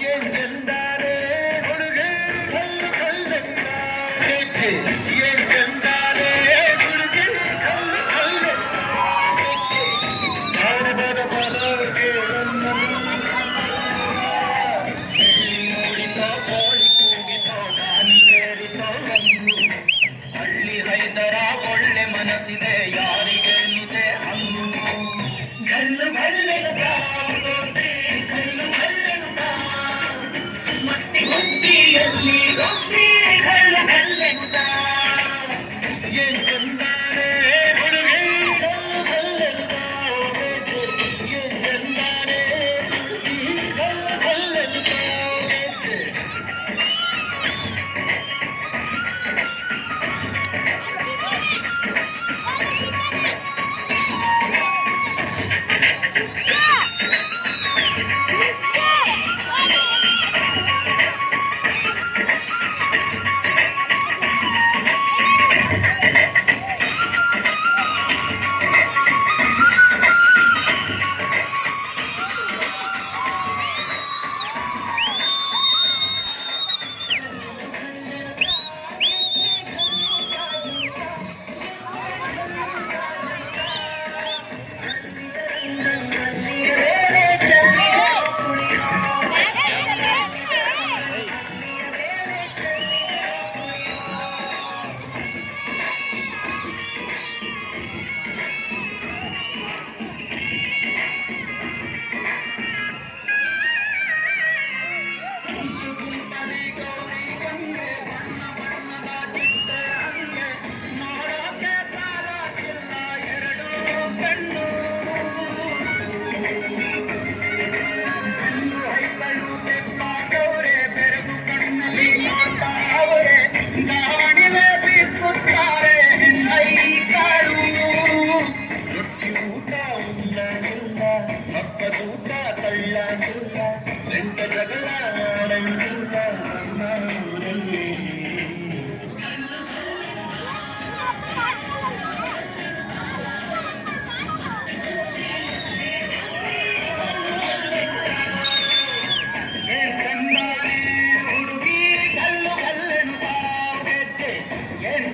ಏನ್ ಚಂದಾರೆ ಹುಡುಗ ಕಲ್ಲು ಕಲ್ಲಂತ ಗೆಜ್ಜೆ ಏನ್ ಚಂದಾರೆ ಹುಡುಗ ಕಲ್ಲು ಕಲ್ಲಂತ ಗೆಜ್ಜೆ ಭಾರತದ ಬಲಗೆ ನೋಡಿತ ಕೋಳಿ ಕೂಗಿತ ಗಾನಿಗೇರಿತ ಒಂದು ಹಳ್ಳಿ ಹೈದರ ಒಳ್ಳೆ ಮನಸ್ಸಿದೆ ಯಾರಿಗೆ ನಿದೆ ಅಂದು ಗಲ್ಲು ಗಲ್ಲೆನುತ ದೋಸ್ತಿ ಗಲ್ಲು ಗಲ್ಲೆನುತ ಮಸ್ತಿ ಕುಸ್ತಿಯಲ್ಲಿ ದೋಸ್ತಿ ಗಲ್ಲು ಗಲ್ಲೆನುತ ಏನ್ ಚಂದಾನೆ ಹುಡುಗಿ ಗಲ್ಲು ಗಲ್ಲೆನುತ ಏನ್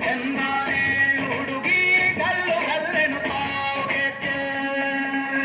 ಚಂದಾನೆ ಹುಡುಗಿ ಗಲ್ಲು ಗಲ್ಲೆನುತ ಗೆಜ್ಜೆ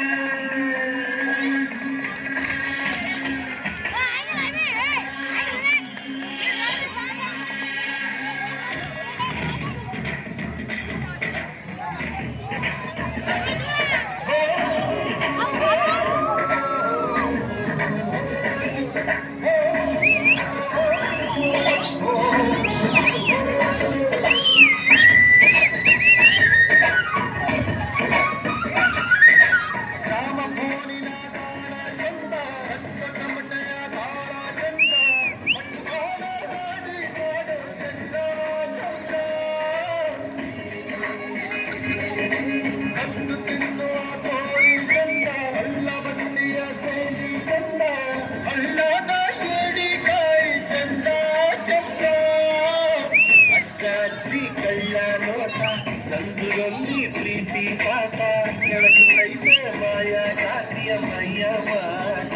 ಸಂದುರಲ್ಲಿ ಪ್ರೀತಿ ಪಾಠ ಕೆಳಗುತ್ತೈತೆ ಮಾಯ ಜಾತಿಯ ಮೈಯ ಮಾಟ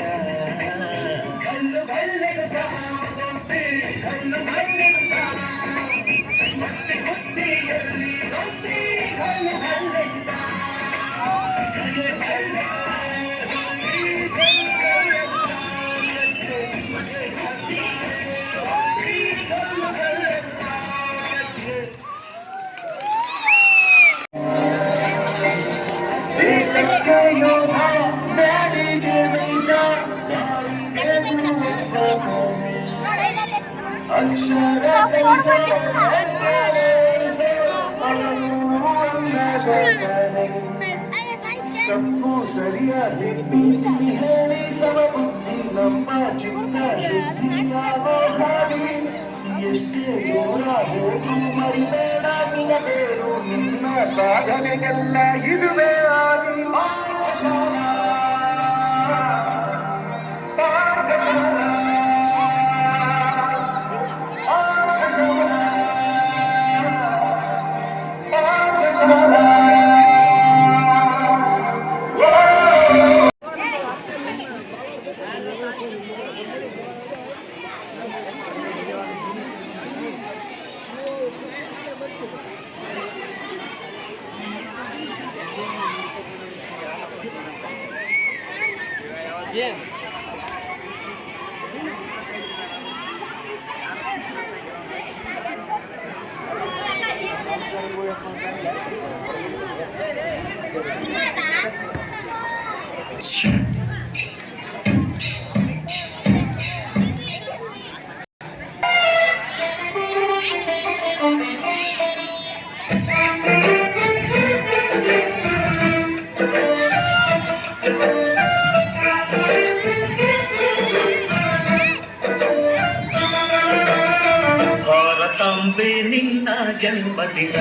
ಕಲ್ಲು ಗಲ್ಲೆನುತ ದೋಸ್ತಿ ಕಲ್ಲು ಗಲ್ಲೆನುತ ಮಸ್ತಿ ಕುಸ್ತಿಯಲ್ಲಿ ದೋಸ್ತಿ ಕಲ್ಲು ಗಲ್ಲೆನುತ ಕೈಯ ಚೆಲ್ಲ ದೋಸ್ತಿ ಕಲ್ಲು ಗಲ್ಲೆನುತ ಗೆಜ್ಜೆ ಮಸೆ ಚಂದ ದೋಸ್ತಿ ಕಲ್ಲು ಗಲ್ಲೆನುತ ಗೆಜ್ಜೆ ದೇಶಕ್ಕೆ ಯೋಧ ನಾಡಿಗೆ ರೈತ ನಾಡಿಗೆ ಗುರುವಪ್ಪನೇ ಅಕ್ಷರ ಕಲಿಸೋ ತಪ್ಪು ಸರಿಯ ದಿಟ್ಟಿ ತಿಳಿ ಹೇಳಿ ಸಮಬುದ್ಧಿ ನಮ್ಮ ಚಿತ್ತ ಶುದ್ಧಿಯಾಗೋ ಹಾಡಿ ಎಷ್ಟೇ ದೂರ ಹೋದ್ರೂ ಮರಿಬೇಡ ನಿನಬೇಡು ನಿನ್ನ ಸಾಧನೆಗೆಲ್ಲ ಇದುವೇ ಆದಿ ಪಾಠಶಾಲಾ ಪಾಠಶಾಲಾ ಪಾಠಶಾಲಾ ಪಾಠಶಾಲಾ ಭಾರತಾಂಬೆ ನಿನ್ನ ಜನ್ಮದಿನ,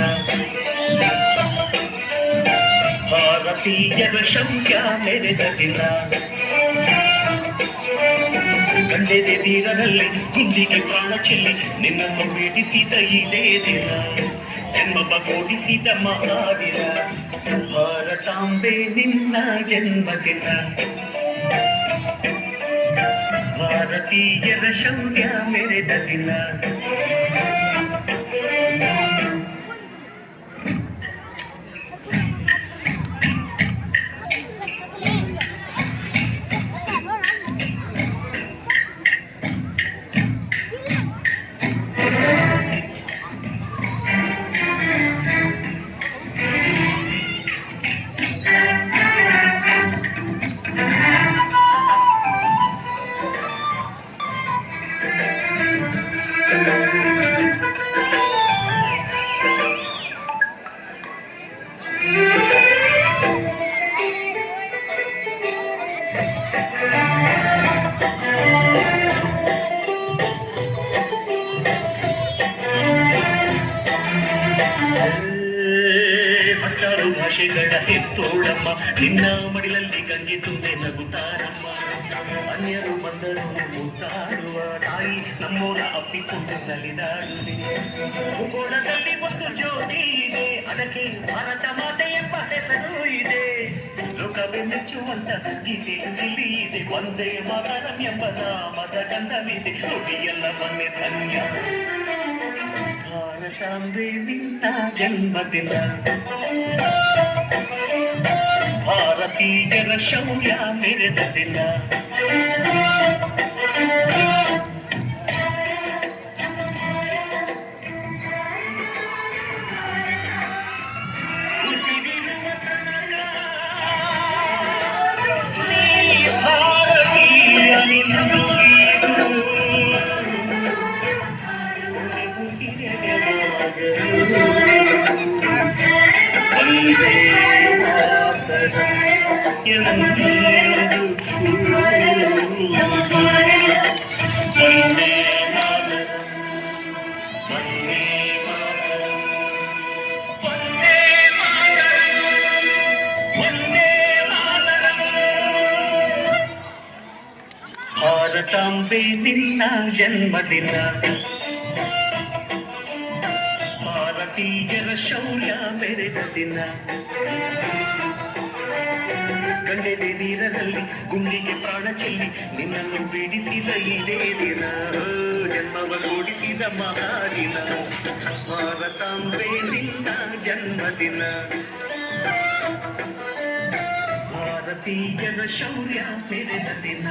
ಭಾರತೀಯರ ಶೌರ್ಯ ಮೆರೆದ ದಿನ, ಗಂಡೆದೆ ತೀರದಲ್ಲಿ ಗುಂಡಿಗೆ ಪ್ರಾಣ ಚೆಲ್ಲಿ ನಿನ್ನನ್ನು ಭೇಟಿಸಿದ ಇದೇ ದಿನ, ಜನ್ಮ ಕೊಡಿಸಿದ ಮಹಾದಿನ. ಭಾರತಾಂಬೆ ನಿನ್ನ ಜನ್ಮದಿನ, ಭಾರತೀಯರ ಶೌರ್ಯ ಮೆರೆದ ದಿನ. ಭಾಷೆಗಳ ಹೆತ್ತೋಳಮ್ಮ, ನಿನ್ನ ಮಡಿಲಲ್ಲಿ ಗಂಗೆ ತುಂಬೆ ನಗುತ್ತಾರಮ್ಮ. ಅನ್ಯರು ಬಂದರು ಮುತ್ತಾಡುವ ತಾಯಿ ನಮ್ಮೋರ ಅಪ್ಪಿಕೊಂಡು ನಲಿದಾಡುವೆ. ಭೂಗೋಳದಲ್ಲಿ ಒಂದು ಜ್ಯೋತಿ ಇದೆ, ಅದಕ್ಕೆ ಭಾರತ ಮಾತೆ ಎಂಬ ಹೆಸರು ಇದೆ. ಲೋಕವೇ ಮೆಚ್ಚುವಂತ ಗೀತೆಯು ಇಲ್ಲಿ ಇದೆ, ಒಂದೇ ಮಾತರಂ ಎಂಬ ನಾಮದ ಗಂಧವಿದೆ. ನುಡಿಯೆಲ್ಲ ಮೊನ್ನೆ ಧನ್ಯ. ಭಾರತಾಂಬೆ ನಿನ್ನ ಜನ್ಮದಿನ, ಭಾರತೀಯರ ಶೌರ್ಯ ಮೆರೆದ ದಿನ. ಉಸಿರಿರುವ ತನಕ ನೀ ಭಾರತೀಯ ನಿಂದು ಭಾರತಾಂಬೆ ನಿನ್ನ ಜನ್ಮದಿನ, ಭಾರತೀಯರ ಶೌರ್ಯ ಮೆರೆದ ದಿನ. ಗಂಡೆದೆ ನೀರದಲ್ಲಿ ಗುಂಡಿಗೆ ಪ್ರಾಣ ಚೆಲ್ಲಿ ನಿನ್ನನ್ನು ಬಿಡಿಸಿದ ಇದೇ ದಿನ, ಜನ್ಮವ ಕೂಡಿಸಿದ ಮಹಾದಿನ. ಭಾರತಾಂಬೆ ನಿನ್ನ ಜನ್ಮದಿನ, ಭಾರತೀಯರ ಶೌರ್ಯ ಮೆರೆದ ದಿನ.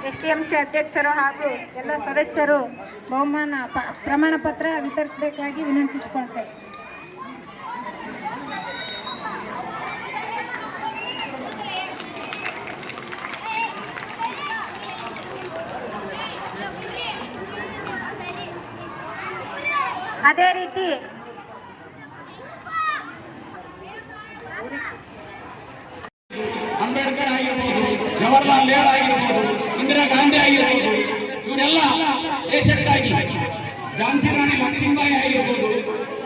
ಎಸ್ಟಿಎಂಸಿ ಅಧ್ಯಕ್ಷರು ಹಾಗೂ ಎಲ್ಲ ಸದಸ್ಯರು ಬಹುಮಾನ ಪ್ರಮಾಣ ಪತ್ರ ವಿತರಿಸಬೇಕಾಗಿ ವಿನಂತಿಸಿಕೊಳ್ತೇವೆ. ಅದೇ ರೀತಿ ಅಂಬೇಡ್ಕರ್ ಆಗಿರ್ಬೋದು, ಜವಾಹರ್ಲಾಲ್ ನೆಹರು ಆಗಿರ್ಬೋದು, ಇಂದಿರಾ ಗಾಂಧಿ ಆಗಿರ್ಬೋದು, ಇವರೆಲ್ಲ ದೇಶಕ್ಕಾಗಿ, ಝಾನ್ಸಿ ರಾಣಿ ಲಕ್ಷ್ಮೀಬಾಯಿ ಆಗಿರ್ಬೋದು,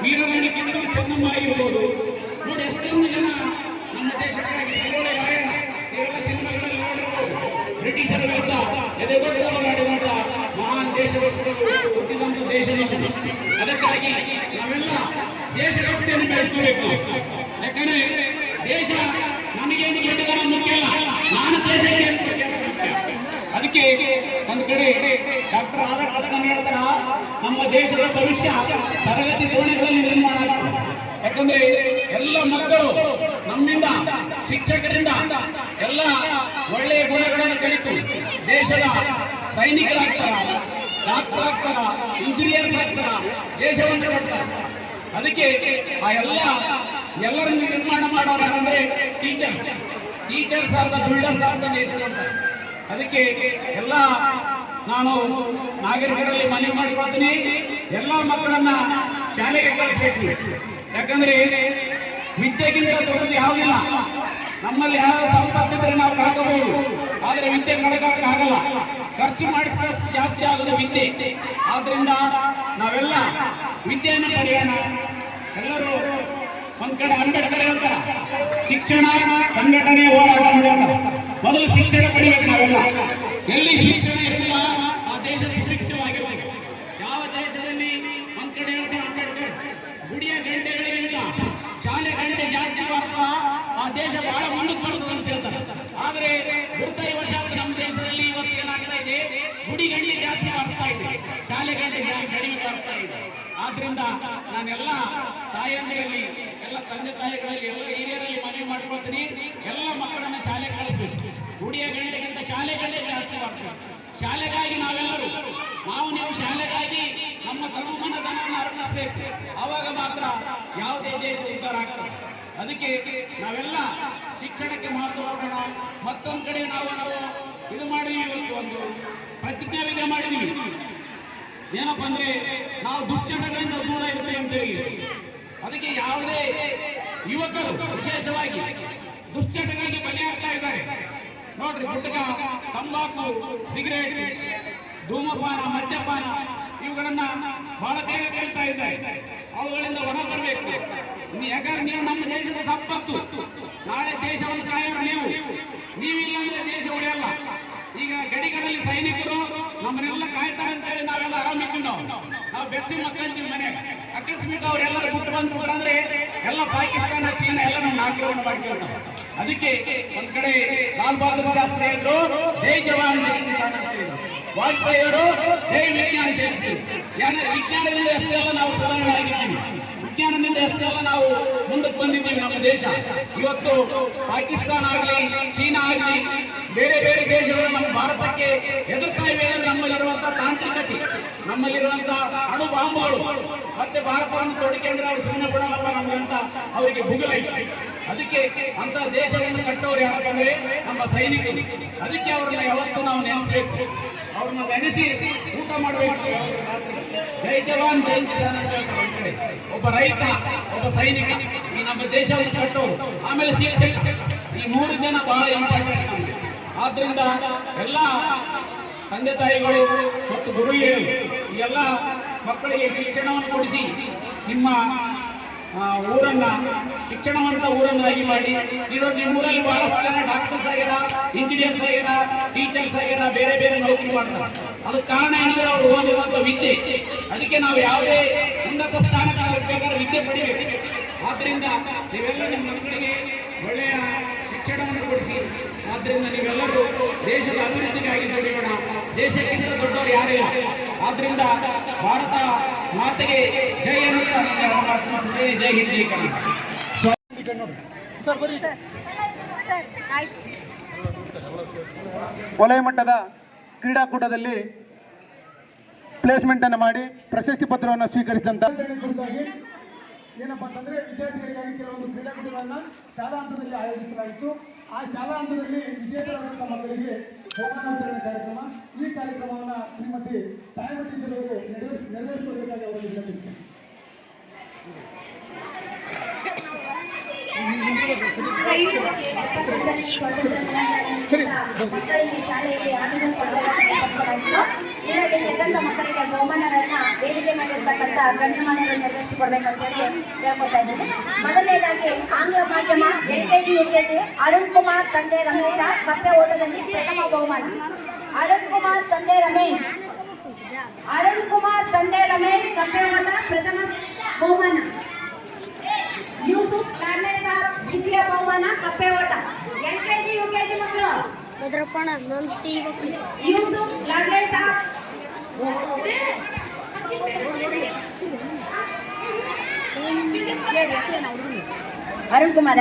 ವೀರರಾಣಿ ಕಿತ್ತೂರು ಚೆನ್ನಮ್ಮ ಆಗಿರ್ಬೋದು, ನೋಡಿ ಎಷ್ಟೊಂದು ಜನ ನಮ್ಮ ದೇಶಕ್ಕಾಗಿ ಸಿನಿಮಾಗಳಲ್ಲಿ ನೋಡಿರ್ಬೋದು. ಬ್ರಿಟಿಷರ ವಿರುದ್ಧ ಎದೆಗೊಟ್ಟು ಹೋರಾಡಿದಂತ ಮಹಾನ್ ದೇಶಭಕ್ತರು ಹುಟ್ಟಿದಂತ ದೇಶದ. ಅದಕ್ಕಾಗಿ ನಾವೆಲ್ಲ ದೇಶಭಕ್ತಿಯನ್ನು ಬೆಳೆಸ್ಕೋಬೇಕು. ಯಾಕಂದ್ರೆ ದೇಶ ನಮಗೇನು ಗೆಲ್ಲುವ ಮುಖ್ಯ ಅಲ್ಲ, ನಾನು ದೇಶಕ್ಕೆ ಅದಕ್ಕೆ ಒಂದು ಕಡೆ ಡಾಕ್ಟರ್ ರಾಧಾಕೃಷ್ಣನ್ ಹೇಳ್ತಾರ, ನಮ್ಮ ದೇಶದ ಭವಿಷ್ಯ ತರಗತಿ ಕೋಣೆಗಳಲ್ಲಿ ನಿರ್ಮಾಣ ಆಗ್ತದೆ. ಯಾಕಂದ್ರೆ ಎಲ್ಲ ಮಕ್ಕಳು ನಮ್ಮಿಂದ, ಶಿಕ್ಷಕರಿಂದ ಎಲ್ಲ ಒಳ್ಳೆಯ ಗುಣಗಳನ್ನು ಕಲಿತು ದೇಶದ ಸೈನಿಕರಾಗ್ತಾರ, ಡಾಕ್ಟರ್ ಆಗ್ತಾರ, ಇಂಜಿನಿಯರ್ಸ್ ಆಗ್ತಾರ, ದೇಶವನ್ನು ಕೊಡ್ತಾರ. ಅದಕ್ಕೆ ಆ ಎಲ್ಲರನ್ನು ನಿರ್ಮಾಣ ಮಾಡೋರು ಅಂದ್ರೆ ಟೀಚರ್ಸ್ ಆದ ಬಿಲ್ಡರ್ಸ್ ಆದ ನೇಷನ್ ಅಂತ. ಅದಕ್ಕೆ ಎಲ್ಲ ನಾನು ನಾಗರಿಕರಲ್ಲಿ ಮನವಿ ಮಾಡಿಕೊಳ್ತೀನಿ, ಎಲ್ಲ ಮಕ್ಕಳನ್ನ ಶಾಲೆಗೆ ಕಳಿಸ್ಬೇಕು. ಯಾಕಂದ್ರೆ ವಿದ್ಯೆಗಿಂತ ದೊಡ್ಡದು ಯಾವುದಿಲ್ಲ. ನಮ್ಮಲ್ಲಿ ಯಾವ ಸಂಪತ್ತಿದ್ರೆ ನಾವು ಕಳ್ಕೋಬಹುದು, ಆದ್ರೆ ವಿದ್ಯೆ ಕಳ್ಕೊಳ್ಳೋಕ್ಕಾಗಲ್ಲ. ಖರ್ಚು ಮಾಡಿಸಿದಷ್ಟು ಜಾಸ್ತಿ ಆಗೋದು ವಿದ್ಯೆ. ಆದ್ರಿಂದ ನಾವೆಲ್ಲ ವಿದ್ಯೆಯನ್ನು ಪಡೆಯೋಣ. ಎಲ್ಲರೂ ಒಂದ್ ಕಡೆ ಅಂಬೇಡ್ಕರ್ ಹೇಳ್ತಾರ, ಶಿಕ್ಷಣ ಸಂಘಟನೆ ಹೋರಾಟ ಮಾಡೋಣ. ಮೊದಲು ಶಿಕ್ಷಣ ಪಡಿಬೇಕು ನಾವೆಲ್ಲ. ಎಲ್ಲಿ ಶಿಕ್ಷಣ ಇರಲಿಲ್ಲ ಆ ದೇಶ ಸುಭಿಕ್ಷವಾಗಿರಬೇಕು. ಯಾವ ದೇಶದಲ್ಲಿ ಒಂದ್ ಕಡೆ ಹೇಳ್ತಾರೆ ಅಂಬೇಡ್ಕರ್, ಗುಡಿಯ ಗಂಟೆಗಳಿಗಿಂತ ಶಾಲೆ ಗಂಟೆ ಜಾಸ್ತಿ ಬರ್ತಾ ಆ ದೇಶ ಬಹಳ ಮುಂದಕ್ಕೆ ಬರ್ತದೆ ಅಂತ ಹೇಳ್ತಾರೆ. ಆದ್ರೆ ದುರ್ದೈವಶಾತ್ ನಮ್ಮ ದೇಶದಲ್ಲಿ ಇವತ್ತು ಏನಾಗ್ತಾ ಇದೆ, ಗುಡಿ ಗಂಟೆ ಜಾಸ್ತಿ ಬರ್ತಾ ಇದೆ, ಶಾಲೆ ಗಂಟೆ ಕಡಿಮೆ ಬರ್ತಾ ಇದೆ. ಆದ್ರಿಂದ ನಾನೆಲ್ಲ ತಾಯಂದಿರಲ್ಲಿ, ಎಲ್ಲ ತಂದೆ ತಾಯಿಗಳಲ್ಲಿ, ಎಲ್ಲ ಹಿರಿಯರಲ್ಲಿ ಮನವಿ ಮಾಡ್ಕೊಳ್ತೀನಿ, ಎಲ್ಲ ಮಕ್ಕಳನ್ನ ಶಾಲೆ ಕಳಿಸ್ಬೇಕು. ಗುಡಿಯ ಗಂಟೆಗಿಂತ ಶಾಲೆ ಗಂಟೆ ಜಾಸ್ತಿ ಬರ್ತದೆ. ಶಾಲೆಗಾಗಿ ನಾವೆಲ್ಲರೂ ನೀವು ಶಾಲೆಗಾಗಿ ನಮ್ಮ ತನುಮನ ಧನವನ್ನು ಅರ್ಪಿಸಬೇಕು. ಆವಾಗ ಮಾತ್ರ ಯಾವುದೇ ದೇಶ ಉದ್ಧಾರ ಆಗ್ತದೆ. ಅದಕ್ಕೆ ನಾವೆಲ್ಲ ಶಿಕ್ಷಣಕ್ಕೆ ಮಹತ್ವ ಕೊಡೋಣ. ಮತ್ತೊಂದು ಕಡೆ ನಾವು ಇದು ಮಾಡಿದೀವಿ, ಇವತ್ತು ಒಂದು ಪ್ರತಿಜ್ಞಾವಿಧಿ ಮಾಡಿದೀವಿ. ಏನಪ್ಪ ಅಂದ್ರೆ ನಾವು ದುಶ್ಚಟಗಳಿಂದ ದೂರ ಇರ್ತೀವಿ ಅಂತೇಳಿ. ಅದಕ್ಕೆ ಯಾವುದೇ ಯುವಕರು ವಿಶೇಷವಾಗಿ ದುಶ್ಚಟಗಳಿಗೆ ಬಲಿಯಾಗ್ತಾ ಇದ್ದಾರೆ. ನೋಡ್ರಿ, ಗುಟ್ಕ, ತಂಬಾಕು, ಸಿಗರೇಟ್, ಧೂಮಪಾನ, ಮದ್ಯಪಾನ ಇವುಗಳನ್ನ ಬಹಳ ಬೇಗ ಕೇಳ್ತಾ ಇದ್ದಾರೆ. ಅವುಗಳಿಂದ ಹೊರ ಬರಬೇಕು. ಯಾಕಂದ್ರೆ ನೀವು ನಮ್ಮ ದೇಶದ ಸಂಪತ್ತು, ನಾಳೆ ದೇಶವನ್ನು ಕಾಯೋರು ನೀವಿಲ್ಲ ಅಂದ್ರೆ ದೇಶ ಉಳಿಯಲ್ಲ. ಈಗ ಗಡಿಗಳಲ್ಲಿ ಸೈನಿಕರು ನಮ್ಮನ್ನೆಲ್ಲ ಕಾಯ್ತಾರೆ ಅಂತ ಹೇಳಿ ನಾವೆಲ್ಲ ಆರಾಮಿದ್ದೀವಿ. ನಾವು ಬೆಚ್ಚಿ ಮಕ್ಕಂತೀವಿ ಮನೆ. ಅಕಸ್ಮಾತ್ ಅವರೆಲ್ಲರೂ ಬಿಟ್ಟು ಬಂದ್ಬಿಟ್ರು ಅಂದ್ರೆ ಎಲ್ಲ ಪಾಕಿಸ್ತಾನ, ಚೀನಾ ಎಲ್ಲ ನಮ್ಮ ಆಕ್ರಮಣ ಮಾಡ್ತೀವಿ. ಅದಕ್ಕೆ ಒಂದ್ ಕಡೆ ಲಾಲ್ ಬಹದ್ದೂರ್ ಶಾಸ್ತ್ರಿ ಹೇಳಿದ್ರು, ಜೈ ಜವಾನ್ ಜೈ ಕಿಸಾನ್ ಅಂತ ಹೇಳಿದ್ರು. ವಾಜಪೇಯಿ ಅವರು ಜೈ ವಿಜ್ಞಾನ ಸೇರಿಸಿ. ವಿಜ್ಞಾನದಿಂದ ಅಷ್ಟೇ ಅಲ್ಲ ನಾವು ಸುಧಾರಣೆ ಆಗಿದ್ದೀವಿ, ವಿಜ್ಞಾನದಿಂದ ಅಷ್ಟೇ ಅಲ್ಲ ನಾವು ಮುಂದಕ್ಕೆ ಬಂದಿದ್ದೀವಿ. ನಮ್ಮ ದೇಶ ಇವತ್ತು ಪಾಕಿಸ್ತಾನ ಆಗಲಿ, ಚೀನಾ ಆಗಲಿ, ಬೇರೆ ಬೇರೆ ದೇಶಗಳು ನಮ್ಮ ಭಾರತಕ್ಕೆ ಎದುರ್ತಾ ಇವೆ. ನಮ್ಮಲ್ಲಿರುವಂತಹ ತಾಂತ್ರಿಕತೆ, ನಮ್ಮಲ್ಲಿರುವಂತಹ ಅಣು ಬಾಂಬುಗಳು ಮತ್ತೆ ಭಾರತವನ್ನು ತೊಡಕೊಂಡ್ರೆ ಅವ್ರು ಸುಮ್ಮನೆ ಬಿಡೋಣಪ್ಪ ನಮ್ಗಂತ ಅವರಿಗೆ ಭುಗಲ ಇದೆ. ಅದಕ್ಕೆ ಅಂತ ದೇಶವನ್ನು ಕಟ್ಟೋರು ಯಾರಪ್ಪ ಅಂದ್ರೆ ನಮ್ಮ ಸೈನಿಕರು. ಅದಕ್ಕೆ ಅವ್ರನ್ನ ಯಾವತ್ತೂ ನಾವು ನೆನೆಸಬೇಕು, ಅವ್ರನ್ನ ನೆನೆಸಿ ಊಟ ಮಾಡಬೇಕು. ಜೈ ಜವಾನ್ ಜೈ ಕಿಸಾನ್ ಅಂತ ಹೇಳ್ತಾರೆ. ಒಬ್ಬ ರೈತ, ಒಬ್ಬ ಸೈನಿಕ, ಈ ನಮ್ಮ ದೇಶವನ್ನು ಕಟ್ಟೋರು, ಆಮೇಲೆ ಶಿಕ್ಷಕ, ಈ 3 ಜನ ಬಹಳ ಇಂಪಾರ್ಟೆಂಟ್ ನಮಗೆ. ಆದ್ರಿಂದ ಎಲ್ಲ ತಂದೆ ತಾಯಿಗಳು ಮತ್ತು ಗುರು ಹಿರಿಯರು ಎಲ್ಲ ಮಕ್ಕಳಿಗೆ ಶಿಕ್ಷಣವನ್ನು ಕೊಡಿಸಿ ನಿಮ್ಮ ಊರನ್ನ ಶಿಕ್ಷಣವಂತ ಊರನ್ನಾಗಿ ಮಾಡಿ. ಇವತ್ತು ನಿಮ್ಮ ಊರಲ್ಲಿ ಬಹಳಷ್ಟು ಜನ ಡಾಕ್ಟರ್ಸ್ ಆಗ್ಯಾರ, ಇಂಜಿನಿಯರ್ಸ್ ಆಗ್ಯಾರ, ಟೀಚರ್ಸ್ ಆಗ್ಯಾರ, ಬೇರೆ ಬೇರೆ ನೌಕರಿ ಮಾಡ್ತಾರೆ. ಅದಕ್ಕೆ ಕಾರಣ ಏನಂದ್ರೆ ಅವರು ಓದಿರುವಂತ ವಿದ್ಯೆ. ಅದಕ್ಕೆ ನಾವು ಯಾವುದೇ ಉನ್ನತ ಸ್ಥಾನಕ್ಕೆ ಬೇಕಾದ್ರೆ ವಿದ್ಯೆ ಪಡಿಬೇಕು. ಆದ್ರಿಂದ ನೀವೆಲ್ಲ ನಿಮ್ಮ ಮಕ್ಕಳಿಗೆ ಒಳ್ಳೆಯ ಶಿಕ್ಷಣವನ್ನು ಕೊಡಿಸಿ. ಆದ್ರಿಂದ ನೀವೆಲ್ಲರೂ ದೇಶದ ಅಭಿವೃದ್ಧಿಗಾಗಿ ದುಡಿಯೋಣ. ದೇಶಕ್ಕಿಂತ ದೊಡ್ಡವರು ಯಾರಿಲ್ಲ. ಆದ್ರಿಂದ ಭಾರತ ಮಾತೆಗೆ ಜೈ ಅನ್ನುತ್ತಾ ಜೈ ಹಿಂದ್ ಜೈ ಕರ್ನಾಟಕ. ವಲಯ ಮಟ್ಟದ ಕ್ರೀಡಾಕೂಟದಲ್ಲಿ ಪ್ಲೇಸ್ಮೆಂಟ್ ಅನ್ನು ಮಾಡಿ ಪ್ರಶಸ್ತಿ ಪತ್ರವನ್ನು ಸ್ವೀಕರಿಸಿದಂತ ಏನಪ್ಪಾ ಅಂತಂದ್ರೆ ವಿದ್ಯಾರ್ಥಿಗಳಿಗಾಗಿ ಕೆಲವೊಂದು ಕ್ರೀಡಾಕೂಟಗಳನ್ನ ಶಾಲಾ ಹಂತದಲ್ಲಿ ಆಯೋಜಿಸಲಾಗಿತ್ತು. ಆ ಶಾಲಾ ಹಂತದಲ್ಲಿ ವಿಜೇತರಾದಂತಹ ಮಕ್ಕಳಿಗೆ ಬಹುಮಾನ ವಿತರಣೆ ಕಾರ್ಯಕ್ರಮ. ಈ ಕಾರ್ಯಕ್ರಮವನ್ನು ಶ್ರೀಮತಿ ತಾಯಮ್ಮ ಟೀಚರ್ ಅವರು ನೆರವೇರಿಸಬೇಕಾಗಿ ಅವರಿಗೆ ವಿನಂತಿಸಿದ್ದಾರೆ. ಮಕ್ಕಳಿಗೆ ಬಹುಮಾನಗಳನ್ನ ವೇದಿಕೆ ಮಾಡಿರ್ತಕ್ಕಂಥ ಗಣ್ಯಮಾನ್ಯರು ನೆರವೇರಿಸಿಕೊಡ್ಬೇಕಂತ ಹೇಳಿ ಹೇಳ್ಕೊತಾ ಇದ್ದೀನಿ. ಮೊದಲನೇದಾಗಿ ಆಂಗ್ಲ ಮಾಧ್ಯಮ LKG UKG ಅರುಣ್ ಕುಮಾರ್ ತಂದೆ ರಮೇಶ ಕಪ್ಪೆ ಓಟದಲ್ಲಿ ಪ್ರಥಮ ಬಹುಮಾನ. ಅರುಣ್ ಕುಮಾರ್ ತಂದೆ ರಮೇಶ್ ಕಪ್ಪೆ ಓಟ ಪ್ರಥಮ ಬಹುಮಾನ. ಯೂಸುಫ್ ಕಾರ್ಲೆ ಸಾಬ್ ದ್ವಿತೀಯ ಬಹುಮಾನ ಕಪ್ಪೆ ಓಟ. LKG UKG ಮಕ್ಕಳು ಭದ್ರಪ್ಪಣ ನಂತಿ ಯೂಸುಫ್ ಲಾಡ್ಲೆ ಸಾಬ್ ಅರುಣ್ ಕುಮಾರ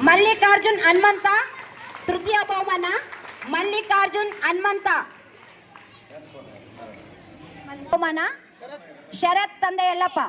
ಮಲ್ಲಿಕಾರ್ಜುನ್ ಹನುಮಂತ ತೃತೀಯ ಬಹುಮಾನ ಮಲ್ಲಿಕಾರ್ಜುನ್ ಹನುಮಂತ ಬಹುಮಾನ ಶರತ್ ತಂದೆ ಯಲ್ಲಪ್ಪ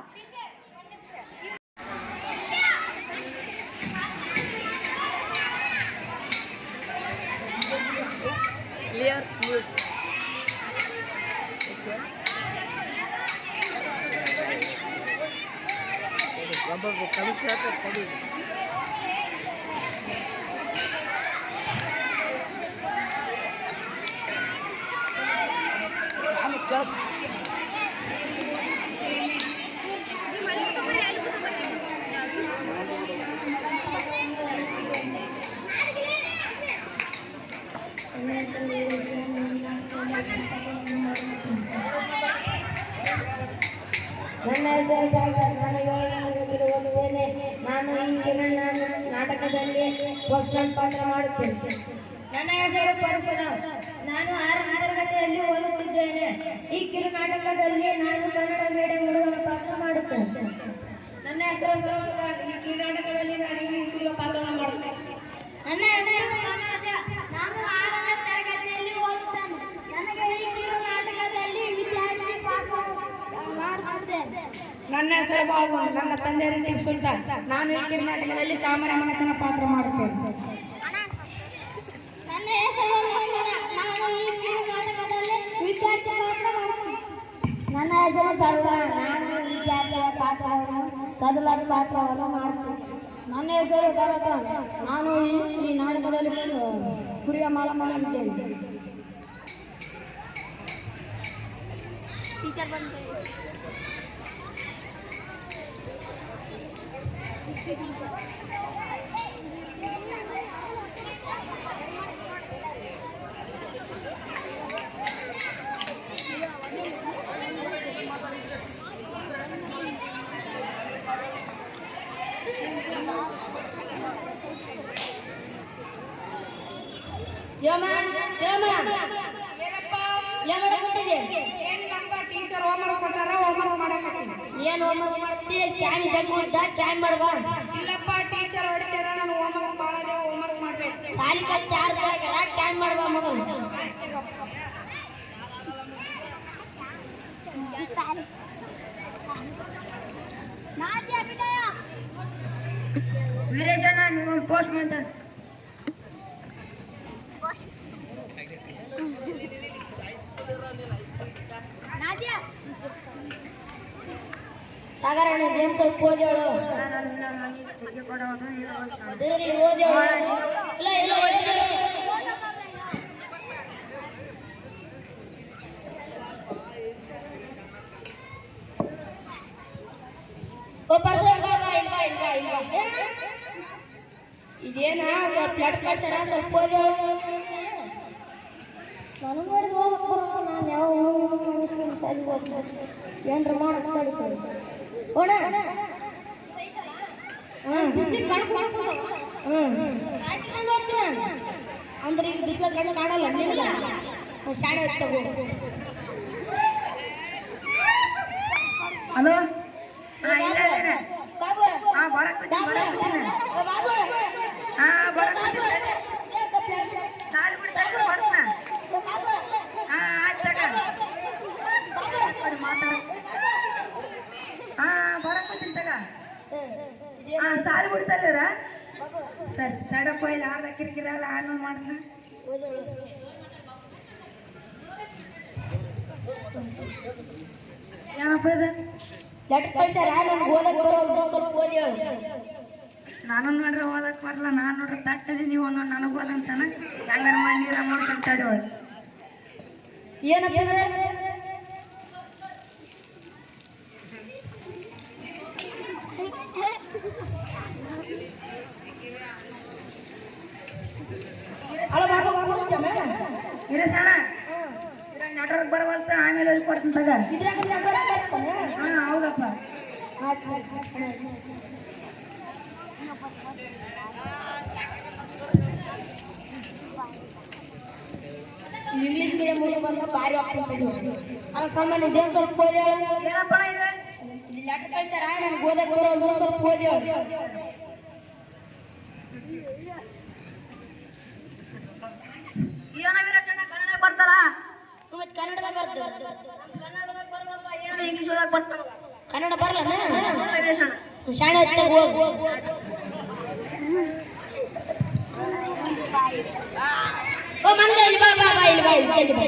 ನನ್ನ ಹೆಸರು ನಾನು ಇಂದಿನ ನಾಟಕದಲ್ಲಿ ಪೋಸ್ಟ್ಮನ್ ಪಾತ್ರ ಮಾಡುತ್ತೇನೆ. ನನ್ನ ಹೆಸರು ಪರಶುರಾಮ್. ನಾನು 6ನೇ ತರಗತಿಯಲ್ಲಿ ಓದುತ್ತಿದ್ದೇನೆ. ಈ ಕಿರು ನಾಟಕದಲ್ಲಿ ನಾನು ಕನ್ನಡ ಮೀಡಿಯಂ ಹುಡುಗನ ಪಾತ್ರ ಮಾಡುತ್ತೇನೆ. ನನ್ನ ಹೆಸರು ಈ ಕರ್ನಾಟಕದಲ್ಲಿ ನಾನು ಇಂಗ್ಲಿಷ್ ಹುಡುಗ ಪಾತ್ರ ಮಾಡುತ್ತೇನೆ. ನನ್ನ ಹೆಸರು ಮನೋಜ. ನಾನು 6ನೇ ತರಗತಿಯಲ್ಲಿ ಓದುತ್ತೇನೆ. ನನಗೆ ಈ ಕಿರು ನಾಟಕದಲ್ಲಿ ವಿದ್ಯಾರ್ಥಿ ಪಾತ್ರ ಮಾಡುತ್ತಿದ್ದೇನೆ. ನನ್ನ ಹೆಸರು ಬಾಬು. ನನ್ನ ತಂದೆ ಟಿಪ್ಪು ಸುಲ್ತಾನ್. ನಾನು ಈ ಕರ್ನಾಟಕದಲ್ಲಿ ಸಾಮಾನ್ಯ ಮನಸ್ಸಿನ ಪಾತ್ರ ಮಾಡುತ್ತೇನೆ. ನನ್ನ ಹೆಸರು ಮಂಜುನಾ. ನಾನು ಈ ಕಿರು ನಾಟಕದಲ್ಲಿ ವಿದ್ಯಾರ್ಥಿ ಪಾತ್ರ ಮಾಡುತ್ತೇನೆ. ನನ್ನ ಹೆಸರು ತರುಣ. ನಾನು ವಿದ್ಯಾರ್ಥಿಯ ಪಾತ್ರವನ್ನು ಮಾಡುತ್ತೇನೆ. ನನ್ನ ಹೆಸರು ಭರತ. ನಾನು ಈ ನಾಟಕದಲ್ಲಿ ಕುರಿಯ ಮಾಲ ಮಾಡುತ್ತೇನೆ. ಟೀಚರ್ ಬಂದು ಟೀಚರ್ ಹೋಮ್ವರ್ಕ್ ಕೊಟ್ಟಾರ, ಹೋಮ್ವರ್ಕ್ ಮಾಡಕತ್ತೀನಿ. ಏನು ಹೋಮ್ವರ್ಕ್ ಮಾಡ್ತೀವಿ? ಕ್ಯಾನಿ ಜಗ್ಗುದ್ದ ಟೈಮ್ ಮಾಡ್ಬಾ. ಇಲ್ಲಪ್ಪ, ಟೀಚರ್ ಹೊಡಿತಾರ, ನಾನು ಹೋಮ್ವರ್ಕ್ ಮಾಡೋದೇ ಹೋಮ್ವರ್ಕ್ ಮಾಡ್ಬೇಕು. ಸಾಲಿ ಕಲಿತ ಯಾರು ಟೈಮ್ ಮಾಡ್ಬಾ ಮಗಳು. ವೀರೇಶಣ್ಣ, ನೀವು ಪೋಸ್ಟ್ ಮಾಡ್ತಾರೆ. ಸಾಗರಣ್ಣ ಏನ್ ಸ್ವಲ್ಪ ಓದೇಳು. ಓದೇಳು. ಇಲ್ಲ ಇಲ್ಲ ಇದೇನ ಸ್ವಲ್ಪ ಫ್ಲಡ್ ಕಳ್ಸಾರ, ಸ್ವಲ್ಪ ಓದೇಳು. ನಾನು ನೋಡಿದ್ರೆ ಓದಕ್ಕೆ ಬರೋಣ. ನಾನು ಯಾವ ಸರಿ ಓದ್ಬೋದು ಏನ್ರ ಮಾಡಕ್ಕೆ ತಡಿತಾರೆ ಓಣ ಅಂದ್ರೆ ಈಗ ಬಿಸಿಲ ಕಣ್ಣು ಕಾಣಲ್ಲ ನಿನಗ. ಶಾಣೆ ತಗೋ. ಹಲೋ ಬಾಬು ಸಾಲು ಬಿಡ್ತಲ್ಲ ಸರ್ ತಡಪ್ಪ ಇಲ್ಲ ಆರ್ದ ಕಿರಿಕಿರಲ್ಲ ಆಮೇಲೆ ಮಾಡ್ತಾನೆ. ಏನಪ್ಪ ಇದು ಲೆಟ್ ಕಳ್ಸ್ಯಾರ, ನನ್ಗೆ ಓದಕ್ಕೆ ಬರೋದು ಸ್ವಲ್ಪ ಓದಿ ಹೇಳು. ನಾನು ನೋಡ್ರಿ ಓದಕ್ಕೆ ಬರಲ್ಲ. ನಾನು ನೋಡ್ರಿ ತಟ್ಟದಿ ನೀವು ಒಂದೊಂದು ನನಗೆ ಓದಂತಾನೆ ಹೆಂಗಾರ ಮಾಡಿ ನೀರ ಮಾಡ್ಕೊಂಡು ತಡೆಯೋಳು. ಏನಪ್ಪ ಅಲ್ಲ ಬಾಬಾ ಬಾಬಾ ಇದೆ ಸಣ ನೆಟ್ವರ್ಕ್ ಬರವಲ್ತ ಆಮೇಲೆ ಹೋಗಿ ಕೊಡ್ತೀನಿ ತಗ. ಇದ್ರಾಗ ಹಾಂ ಹೌದಪ್ಪ. ಇಂಗ್ಲಿಷ್ ಮೀಡಿಯಂ ಬಂದ ಭಾರಿ ಆಗ್ತದೆ ಅಲ್ಲ ಸಾಮಾನ್ಯ ಇದೇನು ಸ್ವಲ್ಪ ಓದಿ ಇದು ಲೆಟರ್ ಕಳ್ಸ್ಯಾರ ನನಗೆ ಓದಕ್ಕೆ ಬರೋದು ಸ್ವಲ್ಪ ಓದಿ ಮತ್ತೆ ಕನ್ನಡದಾಗ ಬರ್ತದೆ ಕನ್ನಡ ಬರಲ್ಲ ಶಾಣೆ ಓ ಮನಗ ಇಲ್ಲಿ ಬಾ ಬಾ ಬಾ ಇಲ್ಲಿ ಬಾ ಇಲ್ಲಿ ಜಲ್ದಿ ಬಾ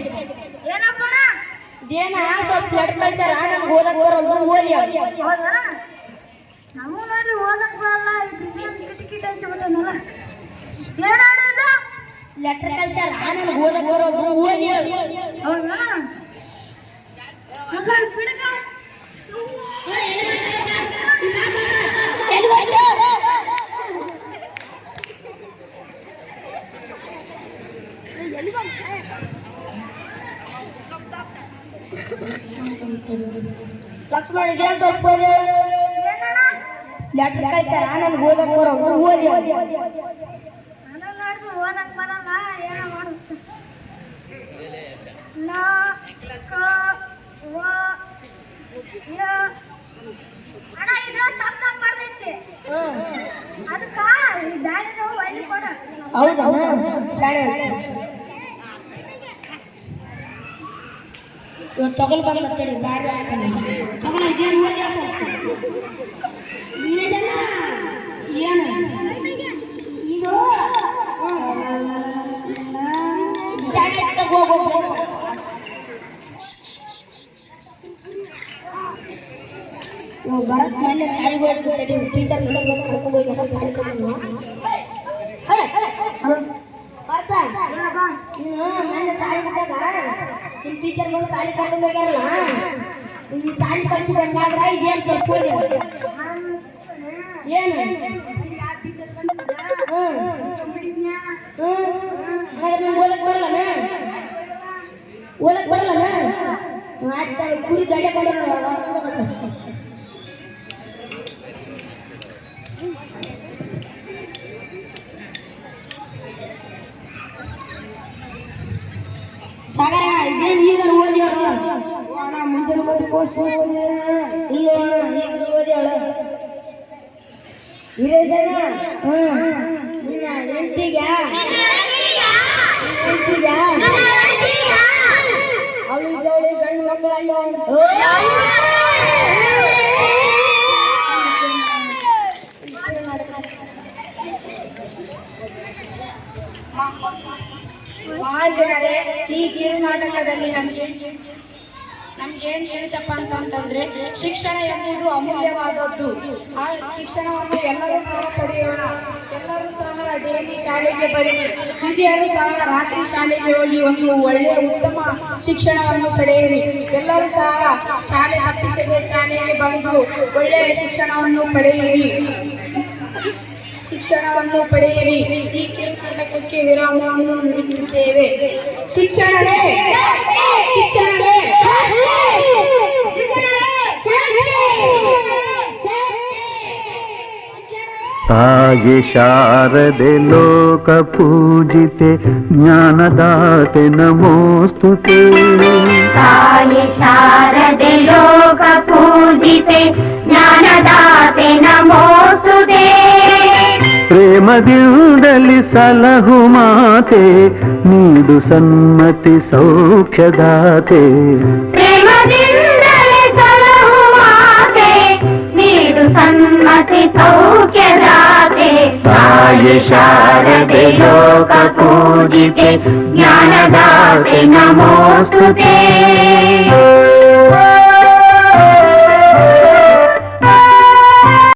ಇದೇನ ಸ್ವಲ್ಪ ಲೆಟರ್ ಕಳ್ಸ್ಯಾರ ನನಗೆ ಓದಕ್ಕೆ ಬರೋದು ಓದಿ ಲೆಟರ್ ಕಳ್ಸ್ಯಾರ ನನಗೆ ಓದಕ್ಕೆ ಬರೋದು ಓದಿ ಲಕ್ಷ್ಮಣ ಇದೇನು ಸ್ವಲ್ಪ ಲೆಟರ್ ಕಳ್ಸ್ಯಾರ ನನಗೆ ಓದಕ್ಕೆ ಬರೋದು ಓದಿ ಹೌದಾ ಇವತ್ತು ತಗೊಳ್ಬಾರ್ದು ಬಾರಿ ಏನು ಇದು ಭರತ್ ಮೊನ್ನೆ ಸಾರಿಗೆ ಹೋಗ್ಬಿಟ್ಟು ಟೀಚರ್ ಕರ್ಕೊಂಡು ಹೋಗಿ ಸಾರಿ ಕರ್ಕೊಂಡು ಬರ್ತಾ ನೀನು ಮೊನ್ನೆ ಸಾರಿ ಬಿಟ್ಟಾಗ ನಿಮ್ಮ ಟೀಚರ್ ಬಂದು ಸಾರಿ ಕರ್ಕೊಂಡು ಹೋಗ್ಯಾರಲ್ಲ ಈ ಸಾರಿ ಕಲ್ತಿದ್ದಾದ್ರೆ ಇದೇನು ಸ್ವಲ್ಪ ಓದಿ ಏನು ಓದಕ್ಕೆ ಬರಲ್ಲ ಓದಕ್ಕೆ ಬರಲ್ಲ ಆಯ್ತಾ ಕುರಿ ಗಡ್ಡೆ ಕೊಡೋಣ ಸಾಗರ ಇದೇನು ಈಗ ಓದಿ ಮುಂಜಾನೆ ಓದಿ ಕೋರ್ಸ್ ಓದಿ ಇಲ್ಲ ಈಗ ಓದಿ ವೀರೇಶಣ್ಣ ನಿನ್ನ ಹೆಂಡತಿಗೆ ಅವಳಿ ಜವಳಿ ಗಂಡು ಮಕ್ಕಳಲ್ಲ ಮಹಾಜನರೇ ಈ ಗಿರು ನಾಟಕದಲ್ಲಿ ನಮ್ಗೇನು ಹೇಳಿದಪ್ಪ ಅಂತಂದ್ರೆ ಶಿಕ್ಷಣ ಎಂಬುದು ಅಮೂಲ್ಯವಾದದ್ದು. ಆ ಶಿಕ್ಷಣವನ್ನು ಎಲ್ಲರೂ ಸಹ ಪಡೆಯೋಣ. ಎಲ್ಲರೂ ಸಹ ಡೈಲಿ ಶಾಲೆಗೆ ಬನ್ನಿ, ಹಿರಿಯರು ಸಹ ರಾತ್ರಿ ಶಾಲೆಗೆ ಹೋಗಿ ಒಂದು ಒಳ್ಳೆಯ ಉತ್ತಮ ಶಿಕ್ಷಣವನ್ನು ಪಡೆಯಿರಿ. ಎಲ್ಲರೂ ಸಹ ಶಾಲೆ ತಪ್ಪಿಸದೆ ಶಾಲೆಗೆ ಬಂದು ಒಳ್ಳೆಯ ಶಿಕ್ಷಣವನ್ನು ಪಡೆಯಿರಿ. ಈ ನಾಟಕಕ್ಕೆ ವಿರಾಮವನ್ನು ನೀಡುತ್ತಿದ್ದೇವೆ. ಶಿಕ್ಷಣವೇ ತಾಯಿ ಶಾರದೆ ಲೋಕ ಪೂಜಿತೆ ಜ್ಞಾನದಾತೆ ನಮೋಸ್ತುತೆ. ತಾಯಿ ಶಾರದೆ ಲೋಕ ಪೂಜಿತೆ ಜ್ಞಾನದಾತೆ ನಮೋಸ್ತುತೆ. ಪ್ರೇಮದಿಂದಲಿ ಸಲಹು ಮಾತೆ ನೀಡು ಸನ್ಮತಿ ಸೌಖ್ಯದಾತೆ. ಪ್ರೇಮದಿಂದಲೇ ಸಲಹು ಮಾತೆ ನೀಡು ಸನ್ಮತಿ ಸೌಖ್ಯದಾತೆ. ತಾಯಿ ಶಾರದೆ ಲೋಕ ಪೂಜಿತೆ ಜ್ಞಾನದಾತೆ ನಮೋಸ್ತುತೆ.